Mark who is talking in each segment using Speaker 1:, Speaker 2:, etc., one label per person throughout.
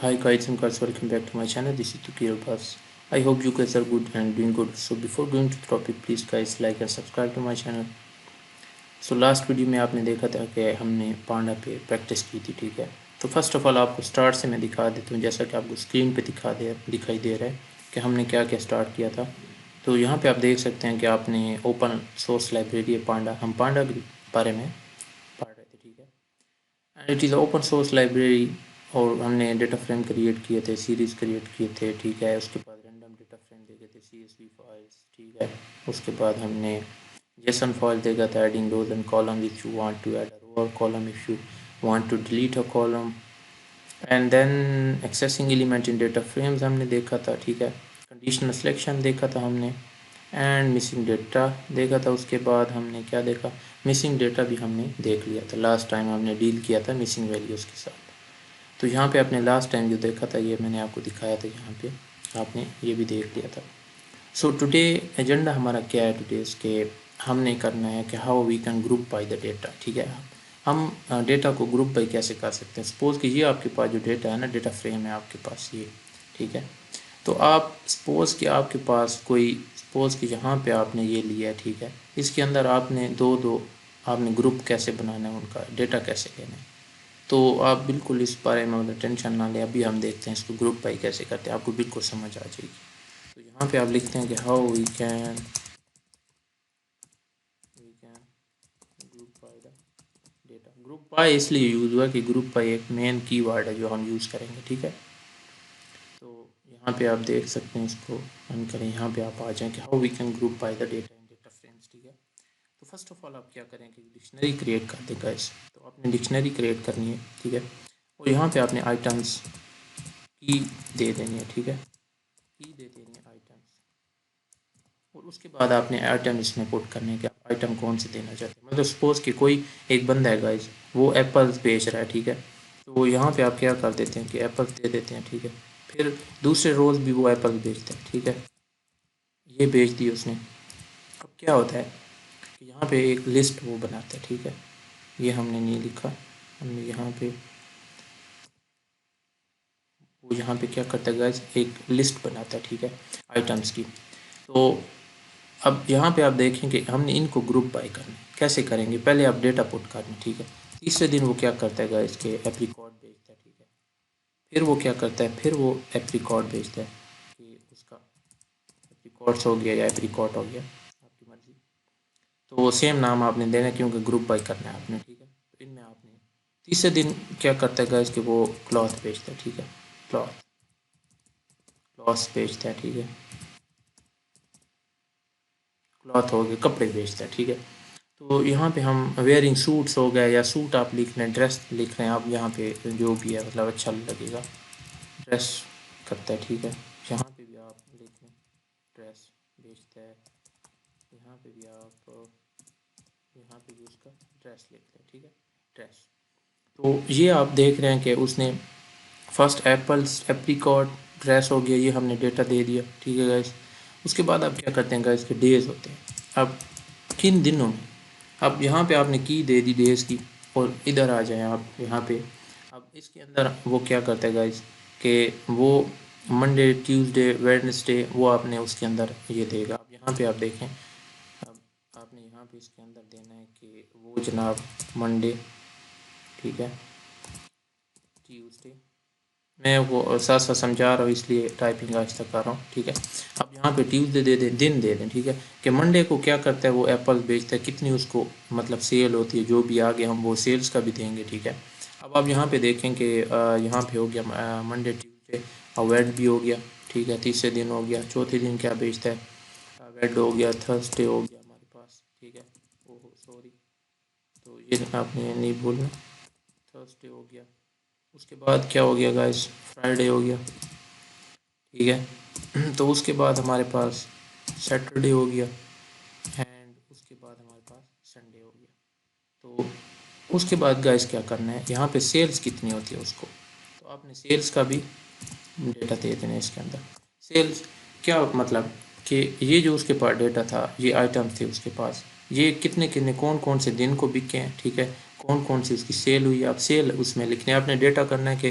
Speaker 1: Hi guys and girls, welcome back to my channel. This is Tukir Abbas. I hope you guys are good and doing good. So before going to the topic, please guys like and subscribe to my channel. So last video में आपने देखा था कि हमने पांडा पे practice की थी, ठीक है। तो फर्स्ट ऑफ ऑल आपको स्टार्ट से मैं दिखा देता हूँ, जैसा कि आपको स्क्रीन पे दिखाई दे रहा है कि हमने क्या क्या स्टार्ट किया था। तो यहाँ पे आप देख सकते हैं कि आपने ओपन सोर्स लाइब्रेरी है पांडा, हम पांडा के बारे में पढ़ रहे थे, ठीक है। And it is open source library और हमने डेटा फ्रेम क्रिएट किए थे, सीरीज़ क्रिएट किए थे, ठीक है। उसके बाद रैंडम डेटा फ्रेम देखे थे, CSV फाइल्स, ठीक है। उसके बाद हमने जेसन फाइल देखा था, adding rows and column if you want to add a row और column if you want to delete a column, and then accessing element in data frames हमने देखा था, ठीक है। कंडीशनल सिलेक्शन देखा था हमने, एंड मिसिंग डेटा देखा था। उसके बाद हमने क्या देखा, मिसिंग डेटा भी हमने देख लिया था। लास्ट टाइम हमने डील किया था मिसिंग वैल्यूज़ के साथ। तो यहाँ पे आपने लास्ट टाइम जो देखा था ये मैंने आपको दिखाया था, यहाँ पे आपने ये भी देख लिया था। सो टुडे एजेंडा हमारा क्या है टुडे, इसके हमने करना है कि how we can group by the data, ठीक है। हम डेटा को ग्रुप बाई कैसे कर सकते हैं। सपोज़ कि ये आपके पास जो डेटा है ना, डेटा फ्रेम है आपके पास ये, ठीक है। तो आप सपोज़ कि आपके पास कोई, सपोज़ कि यहाँ पे आपने ये लिया है, ठीक है। इसके अंदर आपने दो दो आपने ग्रुप कैसे बनाना है, उनका डेटा कैसे लेना है। तो आप बिल्कुल इस बारे में मतलब टेंशन ना लें, अभी हम देखते हैं इसको ग्रुप बाई कैसे करते हैं, आपको बिल्कुल समझ आ जाएगी। तो यहाँ पे आप लिखते हैं कि how we can group by the data. Group by इसलिए यूज़ हुआ कि ग्रुप बाय एक मेन कीवर्ड है जो हम यूज़ करेंगे, ठीक है। तो यहाँ पे आप देख सकते हैं, इसको रन करें, यहाँ पे आप आ जाएं कि how we can group by the data in data frames, ठीक है। तो फर्स्ट ऑफ ऑल आप क्या करें कि डिक्शनरी क्रिएट कर दें गाइस। तो आपने डिक्शनरी क्रिएट करनी है, ठीक है। और यहाँ पे आपने आइटम्स की दे देनी है, ठीक है। की दे देनी है आइटम्स, और उसके बाद आपने आइटम इसमें पुट करने के, आप आइटम कौन से देना चाहते हैं। मतलब सपोज़ कि कोई एक बंदा है गाइस, वो एप्पल्स बेच रहा है, ठीक है। तो यहाँ पे आप क्या कर देते हैं कि एप्पल्स दे देते हैं, ठीक है। फिर दूसरे रोज़ भी वो एप्पल बेचता है, ठीक है। ये बेच दी उसने। अब क्या होता है कि यहाँ पे एक लिस्ट वो बनाता है, ठीक है। ये हमने नहीं लिखा, हमने यहाँ पे, वो यहाँ पे क्या करता है गाइस, एक लिस्ट बनाता है, ठीक है, आइटम्स की। तो अब यहाँ पे आप देखें कि हमने इनको ग्रुप बाय करना है। कैसे करेंगे, पहले आप डेटा पुट करना, ठीक है। तीसरे दिन वो क्या करता है गाइस के एप्रिकॉट भेजता है, ठीक है। फिर वो क्या करता है, फिर वो एप्रिकॉट भेजता है कि उसका एप्रिकॉट्स हो गया या एप्रिकॉट हो गया, आपकी मर्ज़ी। तो वो सेम नाम आपने देना है क्योंकि ग्रुप बाय करना है आपने, ठीक है। तो इनमें आपने तीसरे दिन क्या करता है गाइस कि वो क्लॉथ बेचता है, ठीक है। क्लॉथ क्लॉथ बेचता है, ठीक है। क्लॉथ हो गए, कपड़े बेचता है, ठीक है। तो यहाँ पे हम वेयरिंग सूट्स हो गए, या सूट आप लिख रहे हैं, ड्रेस लिख रहे हैं आप, यहाँ पे जो भी है मतलब अच्छा लगेगा, ड्रेस करता है, ठीक है। यहाँ पे भी आप लिख लें ड्रेस बेचता है, यहाँ पे भी आप, यहाँ पे भी उसका ड्रेस लिख लें, ठीक है, ड्रेस। तो ये आप देख रहे हैं कि उसने फर्स्ट एप्पल्स, एप्रिकॉट, ड्रेस हो गया, ये हमने डेटा दे दिया, ठीक है गाइस। उसके बाद आप क्या करते हैं गाइस के डेज होते हैं। अब किन दिनों में, अब यहाँ पे आपने की दे दी डेज की, और इधर आ जाएं आप यहाँ पे। अब इसके अंदर वो क्या करता है गाइस कि वो मंडे, ट्यूसडे, वेडनेसडे, वो आपने उसके अंदर ये देगा। अब यहाँ पे आप देखें, अब आपने यहाँ पे इसके अंदर देना है कि वो जनाब मंडे, ठीक है, ट्यूसडे, मैं वो साथ साथ समझा रहा हूँ इसलिए टाइपिंग आहिस्ता कर रहा हूँ, ठीक है। अब यहाँ पे ट्यूसडे दे दें, दिन दे दें, ठीक है। कि मंडे को क्या करता है वो एप्पल बेचता है, कितनी उसको मतलब सेल होती है, जो भी आगे हम वो सेल्स का भी देंगे, ठीक है। अब आप यहाँ पे देखें कि यहाँ पे हो गया मंडे, ट्यूसडे, और वेड भी हो गया, ठीक है, तीसरे दिन हो गया। चौथे दिन क्या बेचता है, वेड हो गया, थर्सडे हो गया हमारे पास, ठीक है। ओह सॉरी, तो ये आपने नहीं भूलना, थर्सडे हो गया। उसके बाद क्या हो गया गाइस, फ्राइडे हो गया, ठीक है। तो उसके बाद हमारे पास सैटरडे हो गया, एंड उसके बाद हमारे पास संडे हो गया। तो उसके बाद गाइस क्या करना है, यहाँ पे सेल्स कितनी होती है उसको, तो आपने सेल्स का भी डेटा दे देना है इसके अंदर। सेल्स क्या मतलब कि ये जो उसके पास डेटा था, ये आइटम थे उसके पास, ये कितने कितने कौन कौन से दिन को बिके हैं, ठीक है, कौन कौन सी उसकी सेल हुई है। आप सेल उसमें लिखने, आपने डेटा करना है कि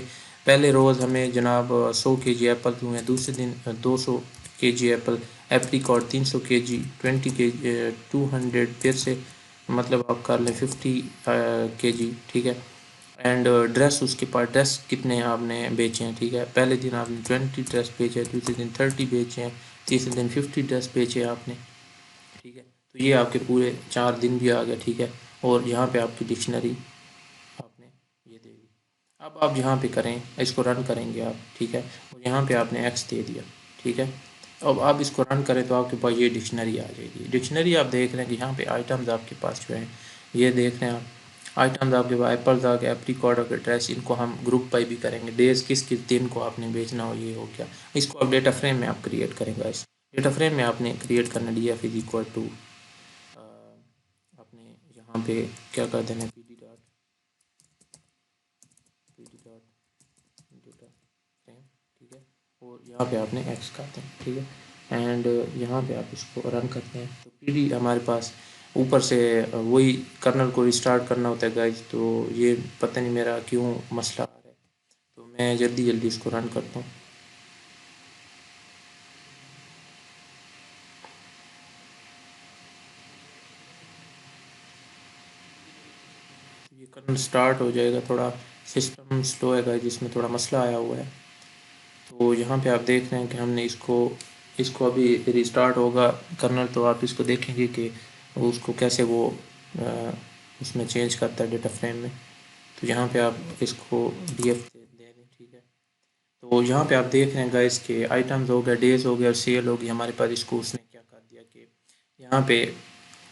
Speaker 1: पहले रोज़ हमें जनाब 100 kg एप्पल हुए, दूसरे दिन 200 kg Apple, apricot 300 kg, 20 kg 200, फिर से मतलब आप कर लें 50 kg, ठीक है। एंड ड्रेस, उसके पास ड्रेस कितने आपने बेचे हैं, ठीक है। पहले दिन आपने 20 ड्रेस बेचे, दूसरे दिन 30 बेचे हैं, तीसरे दिन 50 ड्रेस बेचे आपने, ठीक है। तो ये आपके पूरे 4 दिन भी आ गए, ठीक है। और यहाँ पे आपकी डिक्शनरी आपने ये दे दी। अब आप यहाँ पे करें, इसको रन करेंगे आप, ठीक है। और यहाँ पे आपने एक्स दे दिया, ठीक है। अब आप इसको रन करें तो आपके पास ये डिक्शनरी आ जाएगी। डिक्शनरी आप देख रहे हैं कि यहाँ पे आइटम्स आपके पास जो हैं, ये देख रहे हैं आप आइटम्स आपके पास एप्पल्स आ गए, एप्रीकॉट और ड्रेस, इनको हम ग्रुप बाई भी करेंगे, डेज किस किस दिन को आपने बेचना हो, ये हो गया। इसको आप डेटा फ्रेम में आप क्रिएट करेंगे। इस डेटा फ्रेम में आपने क्रिएट करना D F is equal to, आपने यहाँ पे क्या कर देना, P D dot data frame, ठीक है। और यहाँ पे आपने एक्स करते हैं, ठीक है। एंड यहाँ पे आप इसको रन करते हैं तो पी डी हमारे पास ऊपर से वही कर्नल को रिस्टार्ट करना होता है गाइज। तो ये पता नहीं मेरा क्यों मसला आ रहा है, तो मैं जल्दी जल्दी इसको रन करता हूँ। ये कर्नल स्टार्ट हो जाएगा, थोड़ा सिस्टम स्लो है गाइज, जिसमें थोड़ा मसला आया हुआ है। तो यहाँ पे आप देख रहे हैं कि हमने इसको इसको अभी रिस्टार्ट होगा कर्नल, तो आप इसको देखेंगे कि उसको कैसे वो उसमें चेंज करता है डेटा फ्रेम में। तो यहाँ पे आप इसको डी एफ दे दें, ठीक है। तो यहाँ पे आप देख रहे हैं गाइस के आइटम्स हो गया, डेज हो गया और सेल हो गई हमारे पास। इसको उसने क्या कर दिया कि यहाँ पे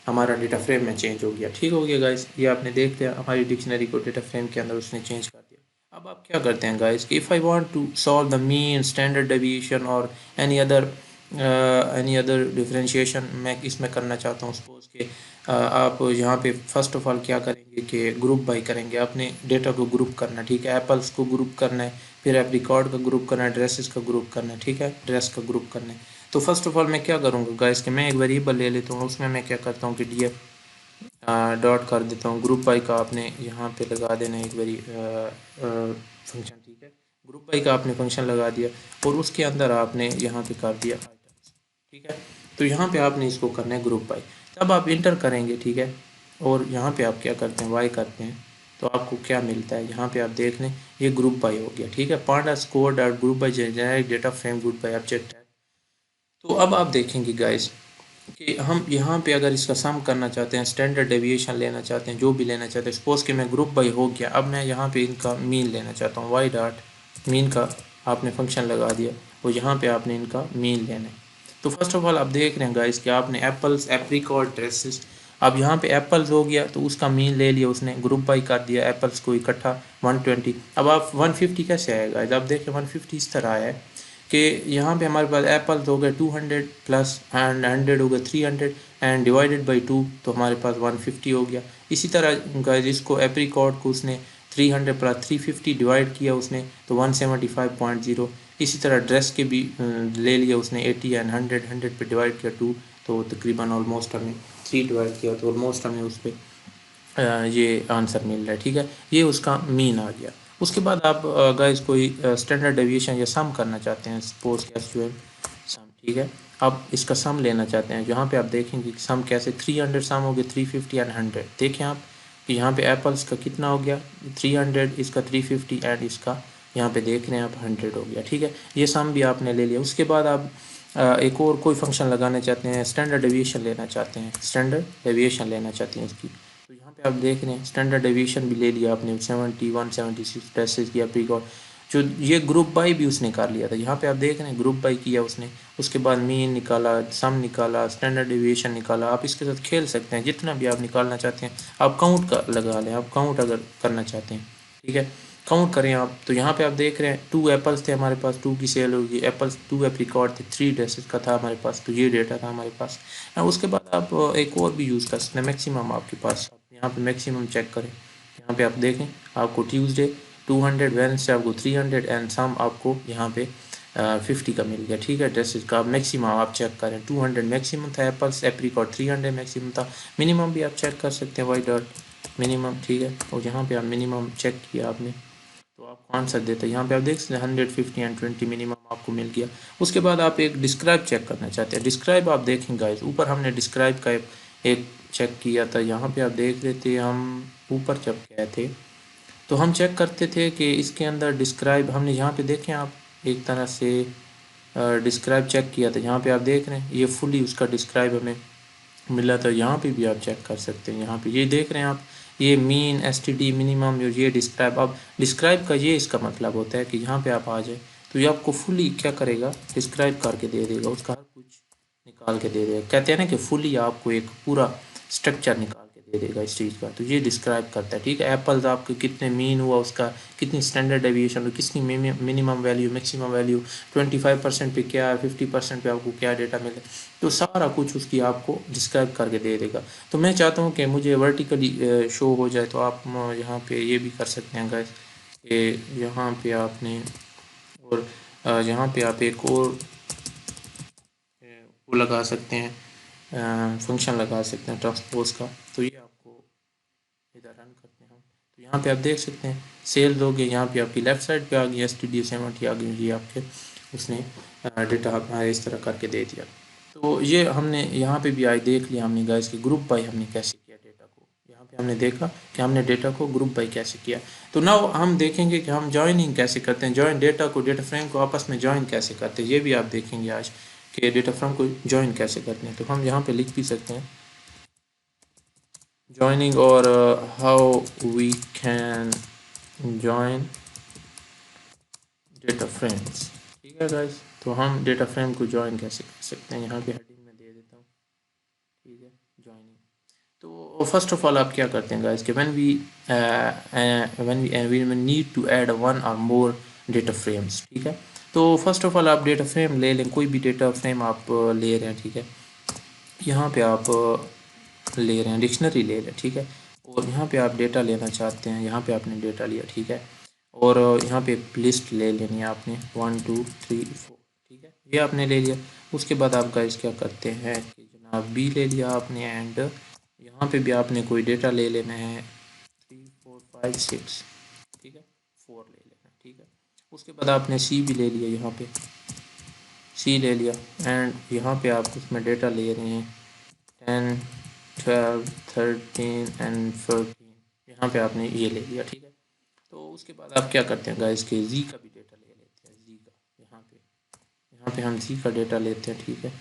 Speaker 1: हमारा डेटा फ्रेम में चेंज हो गया, ठीक हो गया गाइस। ये आपने देख लिया, हमारी डिक्शनरी को डेटा फ्रेम के अंदर उसने चेंज कर दिया। अब आप क्या करते हैं गाइस कि if I want to solve the mean, standard deviation और एनी अदर डिफरेंशिएशन मैं इसमें करना चाहता हूँ, सपोज के आप यहाँ पे फर्स्ट ऑफ ऑल क्या करेंगे कि ग्रुप बाई करेंगे, अपने डेटा को ग्रुप करना, ठीक है। एप्पल्स को ग्रुप करना है, फिर एप्रीकॉट का ग्रुप करना है, ड्रेसेस का ग्रुप करना है, ठीक है, ड्रेस का ग्रुप करना है। तो फर्स्ट ऑफ ऑल मैं क्या करूँगा गाइस कि मैं एक वेरिएबल ले लेता हूँ, उसमें मैं क्या करता हूँ कि डी एफ डॉट कर देता हूँ ग्रुप बाई का, आपने यहाँ पे लगा देना एक वेरी फंक्शन, ठीक है। ग्रुप बाई का आपने फंक्शन लगा दिया और उसके अंदर आपने यहाँ पे कर दिया आइटम्स, ठीक है। तो यहाँ पे आपने इसको करना है ग्रुप बाई, तब आप इंटर करेंगे, ठीक है। और यहाँ पे आप क्या करते हैं, वाई करते हैं, तो आपको क्या मिलता है, यहाँ पे आप देख लें ये ग्रुप बाई हो गया, ठीक है। Panda score dot group by generic data frame group by object है। तो अब आप देखेंगे गाइस कि हम यहाँ पे अगर इसका सम करना चाहते हैं, स्टैंडर्ड डेविएशन लेना चाहते हैं, जो भी लेना चाहते हैं, सपोज कि मैं ग्रुप बाई हो गया, अब मैं यहाँ पे इनका मीन लेना चाहता हूँ, वाई डॉट मीन का आपने फंक्शन लगा दिया और यहाँ पे आपने इनका मीन लेना है। तो फर्स्ट ऑफ ऑल आप देख रहे हैं गाइस कि आपने एप्पल्स, एप्रीकॉट, ड्रेसेस, अब यहाँ पे एप्पल्स हो गया तो उसका मीन ले लिया उसने, ग्रुप बाई कर दिया एप्पल्स को इकट्ठा 120। अब आप 150 कैसे आएगा, अब देखिए 150 इस तरह आया है कि यहाँ पे हमारे पास एप्पल्स हो गए 200 प्लस एंड 100 हो गए 300 एंड डिवाइडेड बाई 2, तो हमारे पास 150 हो गया। इसी तरह गाइस इसको एप्रीकॉट को उसने 300 प्लस 350 डिवाइड किया उसने, तो 175.0। इसी तरह ड्रेस के भी ले लिया उसने 80 एंड 100 पे डिवाइड किया 2, तो तकरीबन ऑलमोस्ट हमें 3 डिवाइड किया तो ऑलमोस्ट हमें उस पर ये आंसर मिल रहा है, ठीक है। ये उसका मीन आ गया। उसके बाद आप गाइस कोई स्टैंडर्ड डेविएशन या सम करना चाहते हैं, सपोज एसक्यूएल सम, ठीक है। आप इसका सम लेना चाहते हैं, जहाँ पे आप देखेंगे कि सम कैसे 300 सम हो गया 350 एंड 100। देखें आप कि यहाँ पे एप्पल्स का कितना हो गया 300, इसका 350 एंड इसका यहाँ पे देख रहे हैं आप 100 हो गया, ठीक है। ये सम भी आपने ले लिया। उसके बाद आप एक और कोई फंक्शन लगाना चाहते हैं, स्टैंडर्ड डेविएशन लेना चाहते हैं, स्टैंडर्ड डेविएशन लेना चाहते हैं इसकी, तो यहाँ पे आप देख रहे हैं स्टैंडर्ड डेविएशन भी ले लिया आपने 70 176 टेस्ट किया प्रीकॉट, जो ये ग्रुप बाई भी उसने कर लिया था। यहाँ पे आप देख रहे हैं ग्रुप बाई किया उसने, उसके बाद मीन निकाला, सम निकाला, स्टैंडर्ड डेविएशन निकाला। आप इसके साथ खेल सकते हैं, जितना भी आप निकालना चाहते हैं। आप काउंट का लगा लें, आप काउंट अगर करना चाहते हैं, ठीक है, काउंट करें आप। तो यहाँ पे आप देख रहे हैं 2 एप्पल्स थे हमारे पास, 2 की सेल होगी, एप्पल्स 2 एप्रीकॉट थे, 3 ड्रेसेस का था हमारे पास, तो ये डेटा था हमारे पास। उसके बाद आप एक और भी यूज़ कर सकते हैं, मैक्सिमम आपके पास, आप यहाँ पे मैक्सिमम चेक करें। यहाँ पे आप देखें आपको ट्यूसडे 200, वेडनेसडे आपको 300 एंड सम आपको यहाँ पे 50 का मिल गया, ठीक है। ड्रेसेस का मैक्सिमम आप चेक करें, 200 मैक्सिमम था एप्पल्स, एप्रीकॉट 300 मैक्सिमम था। मिनिमम भी आप चेक कर सकते हैं, वाई डॉट मिनिमम, ठीक है। और यहाँ पे आप मिनिमम चेक किया आपने, तो आपको आंसर देता है। यहाँ पे आप देख सकते हैं 150 एंड 20 मिनिमम आपको मिल गया। उसके बाद आप एक डिस्क्राइब चेक करना चाहते हैं। डिस्क्राइब आप देखें गाइस, ऊपर हमने डिस्क्राइब का एक चेक किया था। यहाँ पे आप देख रहे थे, हम ऊपर जब गए थे तो हम चेक करते थे कि इसके अंदर डिस्क्राइब हमने यहाँ पे देखें आप एक तरह से डिस्क्राइब चेक किया था। यहाँ पे आप देख रहे हैं ये फुली उसका डिस्क्राइब हमें मिला था। यहाँ पे भी आप चेक कर सकते हैं। यहाँ पे ये देख रहे हैं आप, ये मीन एसटीडी मिनिमम ये डिस्क्राइब। अब डिस्क्राइब का ये इसका मतलब होता है कि यहाँ पे आप आ जाए तो ये आपको फुली क्या करेगा, डिस्क्राइब करके दे देगा, उसका हर कुछ निकाल के दे देगा। कहते हैं ना कि फुली आपको एक पूरा स्ट्रक्चर निकाल के दे देगा इस चीज़ का, तो ये डिस्क्राइब करता है। ठीक है, एप्पल्स आपके कितने मीन हुआ, उसका कितनी स्टैंडर्ड डेविएशन हुई, कितनी मिनिमम वैल्यू मैक्सिमम वैल्यू, 25% पे क्या है, 50% पे आपको क्या डेटा मिले, तो सारा कुछ उसकी आपको डिस्क्राइब करके दे देगा। तो मैं चाहता हूँ कि मुझे वर्टिकली शो हो जाए, तो आप यहाँ पे ये भी कर सकते हैं गाइस कि यहाँ पे आपने और यहाँ पे आप एक और वो लगा सकते हैं, फंक्शन लगा सकते हैं ट्रांसपोज का। तो ये आपको इधर रन करते हैं हम, तो यहाँ पे आप देख सकते हैं सेल दोगे, यहाँ पे आपकी लेफ्ट साइड पे आ गई STD70 आ गई, ये आपके उसने डेटा इस तरह करके दे दिया। तो ये हमने यहाँ पे भी आज देख लिया हमने गाइस कि ग्रुप बाई हमने कैसे किया डेटा को। यहाँ पे हमने देखा कि हमने डेटा को ग्रुप बाई कैसे किया। तो नाउ हम देखेंगे कि हम जॉइनिंग कैसे करते हैं, जॉइन डेटा को, डेटा फ्रेम को आपस में जॉइन कैसे करते हैं, ये भी आप देखेंगे आज कि डेटा फ्रेम को जॉइन कैसे करते हैं। तो हम यहाँ पे लिख भी सकते हैं joining or how we can join data frames। ठीक है गाइस, तो हम डेटा फ्रेम को ज्वाइन कैसे कर सकते हैं, यहाँ पे हेडिंग में दे देता हूँ। ठीक है, ज्वाइनिंग। तो फर्स्ट ऑफ ऑल आप क्या करते हैं गाइस कि when we need to add one और मोर डेटा फ्रेम्स। ठीक है, तो फर्स्ट ऑफ ऑल आप डेटा फ्रेम ले लें, कोई भी डेटा फ्रेम आप ले रहे हैं। ठीक है, यहाँ पे आप ले रहे हैं डिक्शनरी ले लें। ठीक है, और यहाँ पे आप डेटा लेना चाहते हैं, यहाँ पे आपने डेटा लिया। ठीक है, और यहाँ पे लिस्ट ले लेनी है आपने 1 2 3 4। ठीक है, ये आपने ले लिया। उसके बाद आप गाइस क्या करते हैं कि जनाब बी ले लिया आपने, एंड यहाँ पे भी आपने कोई डेटा ले लेना है 3 4 5 6। ठीक है, 4 ले लेना। ठीक है, उसके बाद आपने सी भी ले लिया, यहाँ पे सी ले लिया, एंड यहाँ पे आप उसमें डेटा ले रहे हैं 10 12 13 एंड 14। यहाँ पे आपने ये ले लिया। ठीक है, तो उसके बाद आप क्या करते हैं गाइस कि जी का भी डेटा ले लेते हैं, जी का। यहाँ पे हम जी का डेटा लेते हैं। ठीक है,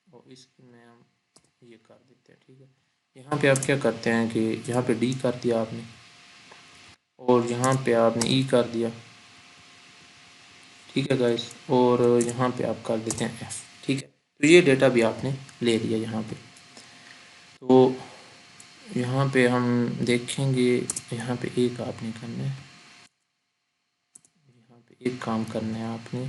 Speaker 1: और इसमें हम ये कर देते हैं। ठीक है, यहाँ पे आप क्या करते हैं कि यहाँ पे डी कर दिया आपने, और यहाँ पे आपने ई कर दिया। ठीक है गाइस, और यहाँ पे आप कर देते हैं एफ। ठीक है, तो ये डेटा भी आपने ले लिया यहाँ पे। तो यहाँ पे हम देखेंगे, यहाँ पे एक आपने करना है, यहाँ पे एक काम करना है आपने,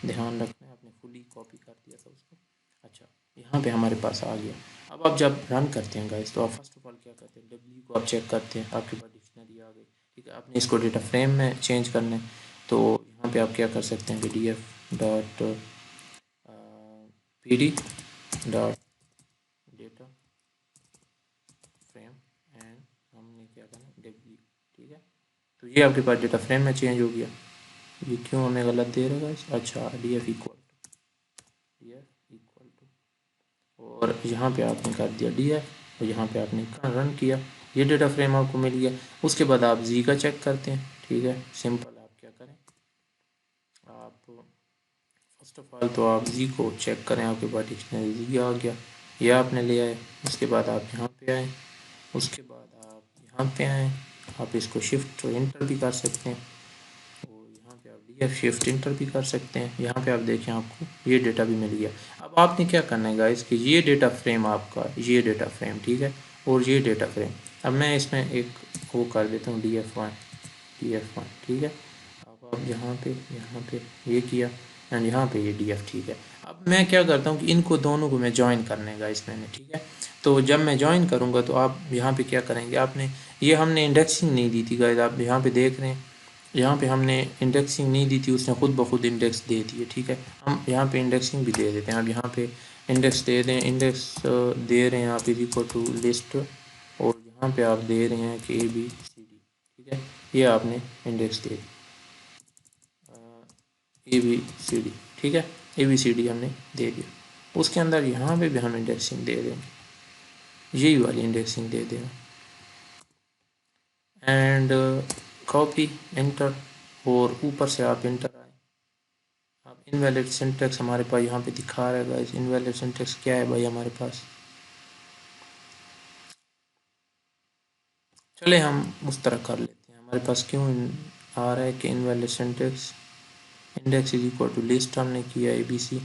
Speaker 1: ध्यान रखना है। आपने फुली कॉपी कर दिया था उसको। अच्छा, यहाँ पे हमारे पास आ गया। अब आप जब रन करते हैं गाइस, तो आप फर्स्ट ऑफ ऑल क्या करते हैं, डब्ल्यू को आप चेक करते हैं, आपके पास डिक्शनरी आ गई। ठीक है, आपने इसको डेटा फ्रेम में चेंज करना है, तो यहाँ पे आप क्या कर सकते हैं कि df.pd dot data frame, and हमने क्या करना है डब्ल्यू। ठीक है, तो ये आपके पास डेटा फ्रेम में चेंज हो गया। ये क्यों हमें गलत दे रहा है? अच्छा, df इक्वल टू, और यहाँ पे आपने कर दिया df, और यहाँ पे आपने रन किया, ये डेटा फ्रेम आपको मिल गया। उसके बाद आप जी का चेक करते हैं। ठीक है, सिंपल। आप क्या करें, आप फर्स्ट ऑफ ऑल तो आप जी को चेक करें, आपके पास डिक्शनरी जी आ गया, ये आपने ले आए। उसके बाद आप यहाँ पे आए, उसके बाद आप यहाँ पे आए, आप इसको शिफ्ट इंटर भी कर सकते हैं, और यहाँ पे आप df शिफ्ट इंटर भी कर सकते हैं। यहाँ पे आप देखें आपको ये डेटा भी मिल गया। अब आपने क्या करना है गाइस कि ये डेटा फ्रेम आपका, ये डेटा फ्रेम, ठीक है, और ये डेटा फ्रेम, अब मैं इसमें एक वो कर देता हूँ df1। ठीक है, अब आप यहाँ पे ये किया, एंड यहाँ पे ये df। ठीक है, अब मैं क्या करता हूँ कि इनको दोनों को मैं ज्वाइन करने का इसमें। ठीक है, तो जब मैं ज्वाइन करूँगा तो आप यहाँ पे क्या करेंगे, आपने ये हमने इंडेक्सिंग नहीं दी थी गाइस, आप यहाँ पे देख रहे हैं, यहाँ पे हमने इंडेक्सिंग नहीं दी थी, उसने खुद ब खुद इंडेक्स दे दिए। ठीक है, हम यहाँ पे इंडेक्सिंग भी दे देते हैं। अब यहाँ पे इंडेक्स दे दें, इंडेक्स दे रहे हैं आप इक्वल टू लिस्ट, और यहाँ पे आप दे रहे हैं कि ABCD। ठीक है, ये आपने इंडेक्स दे दी ABCD, ठीक है, ABCD हमने दे दिया। उसके अंदर यहाँ पे भी हम इंडेक्सिंग दे देंगे, यही वाली इंडेक्सिंग दे देना एंड कॉपी एंटर, और ऊपर से आप एंटर आए। अब इनवैलिड सिंटेक्स हमारे पास यहाँ पे दिखा रहा है गाइस, इनवैलिड सिंटेक्स क्या है भाई हमारे पास, चले हम उस तरह कर लेते हैं। हमारे पास क्यों आ रहा है कि invalid syntax index is equal to list हमने किया ABC,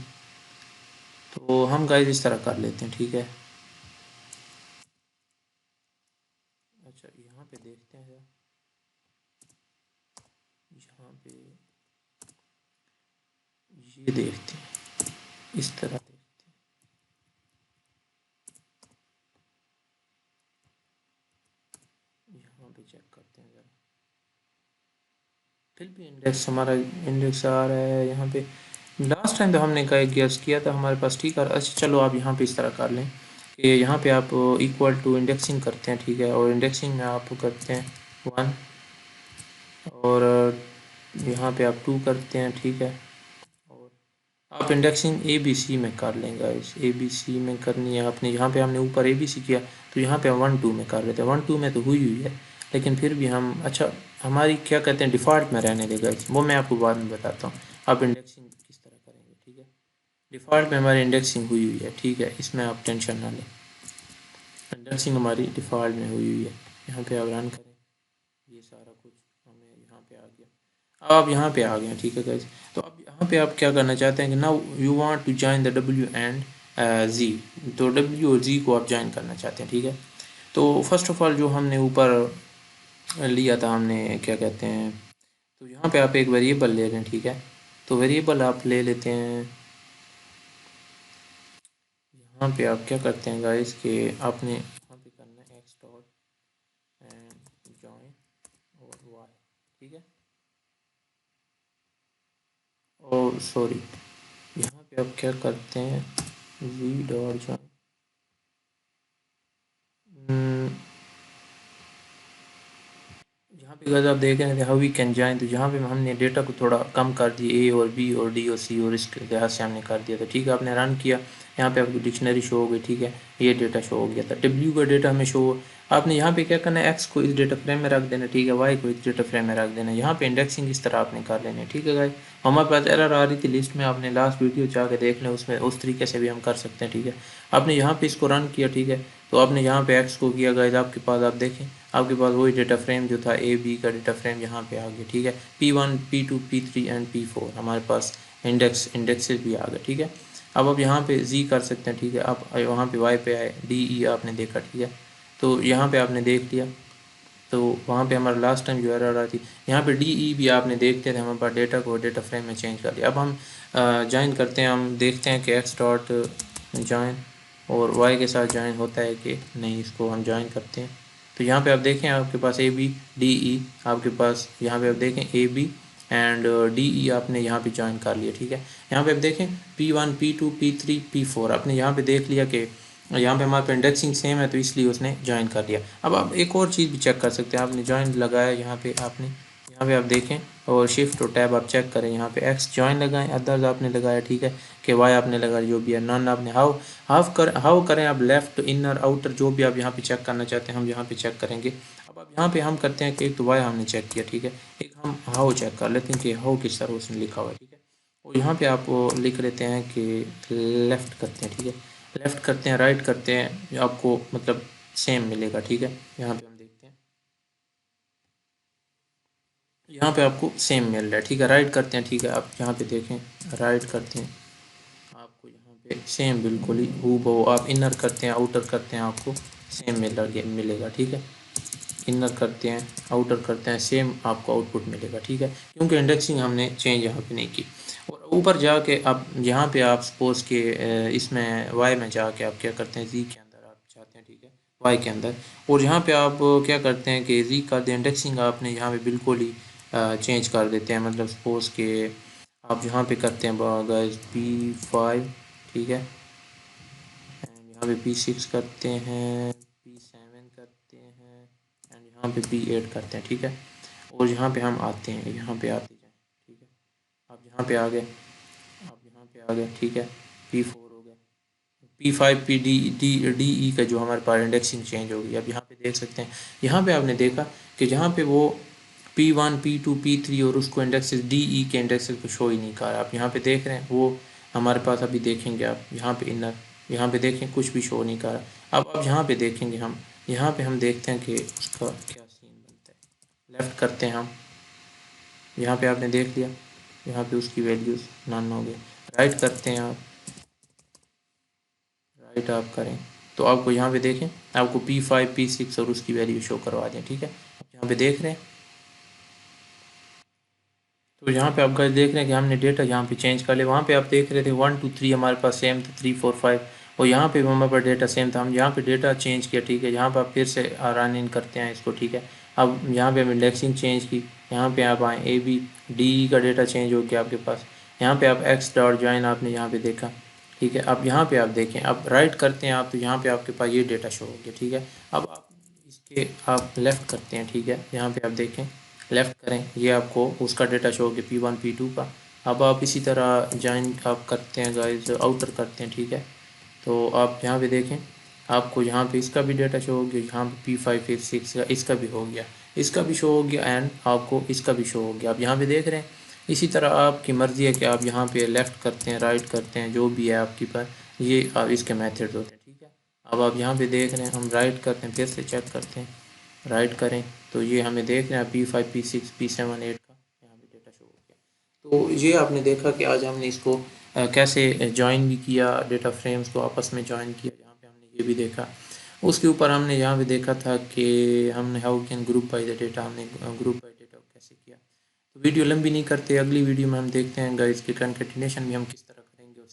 Speaker 1: तो हम गाइस इस तरह कर लेते हैं, ठीक है। अच्छा यहाँ पे देखते हैं, यहाँ पे ये देखते हैं, इस तरह देखते हैं, यहाँ पे चेक करते हैं ज़रा, फिर भी इंडेक्स हमारा इंडेक्स आ रहा है यहाँ पे। लास्ट टाइम तो हमने का गेस किया था हमारे पास, ठीक है। अच्छा चलो आप यहाँ पे इस तरह कर लें कि यहाँ पे आप इक्वल टू इंडेक्सिंग करते हैं, ठीक है, और इंडेक्सिंग में आप करते हैं 1 और यहाँ पे आप 2 करते हैं, ठीक है। और आप इंडेक्सिंग ABC में कर लेंगे, इस ABC में करनी है आपने। यहाँ पे हमने ऊपर ABC किया तो यहाँ पे हम 1 2 में कर रहे थे, 1 2 में तो हुई है, लेकिन फिर भी हम, अच्छा हमारी क्या कहते हैं डिफ़ॉल्ट में रहने देगा, वो मैं आपको बाद में बताता हूँ। आप इंडेक्सिंग किस तरह करेंगे, ठीक है। डिफ़ॉल्ट में हमारी इंडेक्सिंग हुई है, ठीक है, इसमें आप टेंशन ना लें, इंडेक्सिंग हमारी डिफ़ॉल्ट में हुई है। यहाँ पे आप रन करें, ये सारा कुछ हमें यहाँ पे आ गया। अब आप यहाँ पे आ गए, ठीक है गाइस। तो अब यहाँ पे आप क्या करना चाहते हैं कि now you want to join the W and Z, तो W और Z को आप ज्वाइन करना चाहते हैं, ठीक है। तो फर्स्ट ऑफ ऑल जो हमने ऊपर लिया था, हमने क्या कहते हैं, तो यहाँ पे आप एक वेरिएबल ले लें, ठीक है। तो वेरिएबल आप ले लेते हैं, यहाँ पे आप क्या करते हैं गाइस कि आपने यहाँ पे करना है x डॉट एंड जॉइन और y, ठीक है। और सॉरी, यहाँ पे आप क्या करते हैं v डॉट जॉइन, यहाँ पे अगर आप देख रहे हैं हाउ वी कैन जॉइन, तो यहाँ पे हमने डेटा को थोड़ा कम कर दिया, A और B और D और C और इसके लिहाज से हमने कर दिया था, ठीक है। आपने रन किया, यहाँ पे आपको डिक्शनरी शो हो गई, ठीक है, ये डेटा शो हो गया था। W का डेटा हमें शो, आपने यहाँ पे क्या करना है, X को इस डेटा फ्रेम में रख देना, ठीक है, Y को इस डेटा फ्रेम में रख देना। यहाँ पे इंडेक्सिंग इस तरह आपने कर लेना है, ठीक है गाइस। हमारे पास एरर आ रही थी लिस्ट में, आपने लास्ट वीडियो जाके देख लें, उसमें उस तरीके से भी हम कर सकते हैं, ठीक है। आपने यहाँ पे इसको रन किया, ठीक है, तो आपने यहाँ पे X को किया गाइस, आपके पास आप देखें आपके पास वही डेटा फ्रेम जो था AB का डेटा फ्रेम यहाँ पे आ गया, ठीक है। P1 P2 P3 and P4 हमारे पास इंडेक्सेस भी आ गए, ठीक है। अब आप यहाँ पे Z कर सकते हैं, ठीक है। आप वहाँ पे Y पे आए, DE आपने देखा, ठीक है। तो यहाँ पे आपने देख लिया, तो वहाँ पे हमारा लास्ट टाइम जो एरर आ रही थी, यहाँ पे DE भी आपने देखते थे, हमारे पास डेटा को डेटा फ्रेम में चेंज कर दिया। अब हम ज्वाइन करते हैं, हम देखते हैं कि X डॉट ज्वाइन और Y के साथ ज्वाइन होता है कि नहीं, इसको हम ज्वाइन करते हैं। तो यहाँ पे आप देखें आपके पास ABDE, आपके पास यहाँ पे आप देखें AB एंड DE आपने यहाँ पे ज्वाइन कर लिया, ठीक है। यहाँ पे आप देखें P1 P2 P3 P4 आपने यहाँ पे देख लिया कि यहाँ पे हमारे पे इंडेक्सिंग सेम है, तो इसलिए उसने ज्वाइन कर लिया। अब आप एक और चीज़ भी चेक कर सकते हैं, आपने ज्वाइन लगाया यहाँ पे, आपने यहाँ पे आप देखें और शिफ्ट और टैब आप चेक करें, यहाँ पे X ज्वाइन लगाएं, अदर्स आपने लगाया, ठीक है, कि Y आपने लगाया, जो भी है नॉन आपने हाउ करें आप, लेफ्ट इनर आउटर जो भी आप यहाँ पे चेक करना चाहते हैं हम यहाँ पे चेक करेंगे। अब आप यहाँ पे हम करते हैं कि एक तो Y हमने चेक किया, ठीक है, एक हम हाउ चेक कर लेते हैं कि हाउ किस तरह उसने लिखा हुआ है, ठीक है। और यहाँ पे आप लिख लेते हैं कि लेफ़्ट करते हैं, ठीक है, लेफ़्ट करते हैं, राइट करते हैं, आपको मतलब सेम मिलेगा, ठीक है। यहाँ पे हम देखते हैं, यहाँ पे आपको सेम मिल रहा है, ठीक है। राइट करते हैं, ठीक है, आप यहाँ पे देखें, राइट करते हैं, आपको यहाँ पे सेम बिल्कुल ही हूबहू, आप इनर करते हैं, आउटर करते हैं, आपको सेम मिलेगा, ठीक है। इनर करते हैं, आउटर करते हैं, सेम आपको आउटपुट मिलेगा, ठीक है, क्योंकि इंडेक्सिंग हमने चेंज यहाँ पे नहीं की। और ऊपर जाके आप यहाँ पे आप सपोज के इसमें वाई में जाके आप क्या करते हैं, जी के अंदर आप जाते हैं, ठीक है, वाई के अंदर, और यहाँ पे आप क्या करते हैं कि जी कर दें, इंडेक्सिंग आपने यहाँ पे बिल्कुल ही चेंज कर देते हैं, मतलब सपोज के आप यहाँ पे करते हैं गाइस P5, ठीक है, यहाँ पे P6 करते हैं, P7 करते हैं एंड यहाँ पे P8 करते हैं, ठीक है। और यहाँ पे हम आते हैं, यहाँ पे आते जाएँ, ठीक है। आप यहाँ पे आ गए, आप यहाँ पे आ गए, ठीक है। P4 हो गया, P5 P D D D E का जो हमारे पास इंडेक्सिंग चेंज होगी। अब यहाँ पे देख सकते हैं, यहाँ पे आपने देखा कि जहाँ पे वो P1 P2 P3 और उसको इंडेक्सेस डी ई के इंडेक्सेस को शो ही नहीं कर रहा। आप यहाँ पे देख रहे हैं, वो हमारे पास अभी देखेंगे आप यहाँ पे इनर, यहाँ पे देखें कुछ भी शो नहीं कर रहा। अब यहाँ पे देखेंगे हम, यहाँ पे हम देखते हैं कि उसका क्या सीन बनता है। लेफ़्ट करते हैं हम, यहाँ पे आपने देख लिया, यहाँ पे उसकी वैल्यूज़ नन हो गए। राइट करते हैं आप, राइट आप करें तो आपको यहाँ पे देखें, आपको P5 P6 और उसकी वैल्यू शो करवा दें, ठीक है। आप यहाँ पे देख रहे हैं, तो यहाँ पे आप गाइस देख रहे हैं कि हमने डेटा यहाँ पे चेंज कर लिया। वहाँ पे आप देख रहे थे 1 2 3 हमारे पास सेम था, 3 4 5, और यहाँ पे भी हमारे पास डेटा सेम था। हम यहाँ पे डेटा चेंज किया, ठीक है। यहाँ पे आप फिर से रन इन करते हैं इसको, ठीक है। अब यहाँ पे हम इंडेक्सिंग चेंज की, यहाँ पे आप आए ए बी डी ई का डेटा चेंज हो गया आपके पास। यहाँ पे आप एक्स डॉट ज्वाइन आपने यहाँ पे देखा, ठीक है। अब यहाँ पे आप देखें, अब राइट करते हैं आप, तो यहाँ पे आपके पास ये डेटा शो हो गया, ठीक है। अब आप इसके आप लेफ़्ट करते हैं, ठीक है। यहाँ पे आप देखें, लेफ़्ट करें, ये आपको उसका डेटा शो हो गया P1 P2 का। अब आप इसी तरह ज्वाइन आप करते हैं गाइस, आउटर करते हैं, ठीक है। तो आप यहाँ पे देखें, आपको यहाँ पे इसका भी डेटा शो हो गया, यहाँ पे P5 P6 का इसका भी हो गया, इसका भी शो हो गया, एंड आपको इसका भी शो हो गया। आप यहाँ पे देख रहे हैं। इसी तरह आपकी मर्ज़ी है कि आप यहाँ पे लेफ़्ट करते हैं, राइट करते हैं, जो भी है आपके पास, ये इसके मेथड्स होते हैं, ठीक है। अब आप यहाँ पे देख रहे हैं, हम राइट करते हैं, फिर से चेक करते हैं, राइट करें तो ये हमें देख रहे हैं P5 P6 P7 8 का यहाँ पे डेटा शो हो गया। तो ये आपने देखा कि आज हमने इसको कैसे ज्वाइन भी किया, डेटा फ्रेम्स को आपस में ज्वाइन किया, यहाँ पे हमने ये भी देखा। उसके ऊपर हमने यहाँ पे देखा था कि हमने how can group by the data, हमने ग्रुप बाय डेटा कैसे किया। तो वीडियो लंबी नहीं करते, अगली वीडियो में हम देखते हैं गाइस कि कंकेटिनेशन भी हम किस तरह